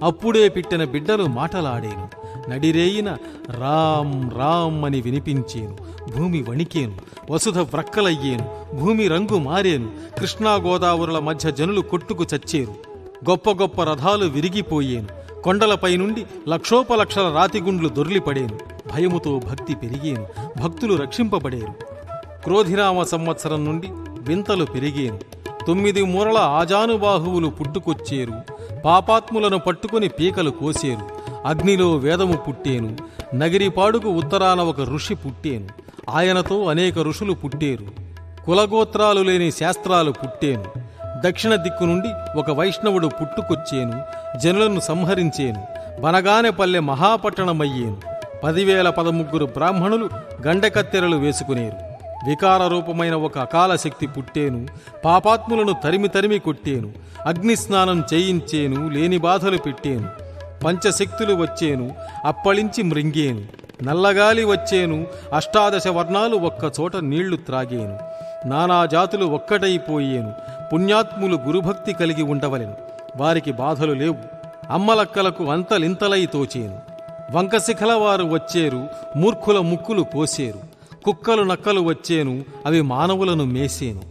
అప్పుడే పిట్టిన బిడ్డలు మాటలాడేను. నడిరేయిన రామ్ రామ్ అని వినిపించేను. భూమి వణికేను. వసుధ వ్రక్కలయ్యేను. భూమి రంగు మారేను. కృష్ణా గోదావరుల మధ్య జనులు కొట్టుకు చచ్చేరు. గొప్ప గొప్ప రథాలు విరిగిపోయేను. కొండలపై నుండి లక్షోపలక్షల రాతిగుండ్లు దొర్లిపడేను. భయముతో భక్తి పెరిగేను. భక్తులు రక్షింపబడేరు. క్రోధినామ సంవత్సరం నుండి వింతలు పెరిగేను. 9 మూరల ఆజానుబాహువులు పుట్టుకొచ్చేరు. పాపాత్ములను పట్టుకుని పీకలు కోసేరు. అగ్నిలో వేదము పుట్టేను. నగిరిపాడుకు ఉత్తరాన ఒక ఋషి పుట్టేను. ఆయనతో అనేక ఋషులు పుట్టేరు. కులగోత్రాలు లేని శాస్త్రాలు పుట్టేను. దక్షిణ దిక్కు నుండి ఒక వైష్ణవుడు పుట్టుకొచ్చేను. జనులను సంహరించేను. బనగానెపల్లె మహాపట్టణమయ్యేను. 10,013 బ్రాహ్మణులు గండకత్తెరలు వేసుకునేరు. వికార రూపమైన ఒక అకాల శక్తి పుట్టేను. పాపాత్ములను తరిమి తరిమి కొట్టేను. అగ్నిస్నానం చేయించేను. లేని బాధలు పెట్టేను. పంచశక్తులు వచ్చేను. అప్పళించి మృంగేను. నల్లగాలి వచ్చేను. 18 వర్ణాలు ఒక్కచోట నీళ్లు త్రాగేను. నానాజాతులు ఒక్కటైపోయేను. పుణ్యాత్ములు గురుభక్తి కలిగి ఉండవలెను. వారికి బాధలు లేవు. అమ్మలక్కలకు అంతలింతలై తోచేను. వంకశిఖల వారు వచ్చేరు. మూర్ఖుల ముక్కులు కోసేరు. కుక్కలు నక్కలు వచ్చేను. అవి మానవులను మేసేను.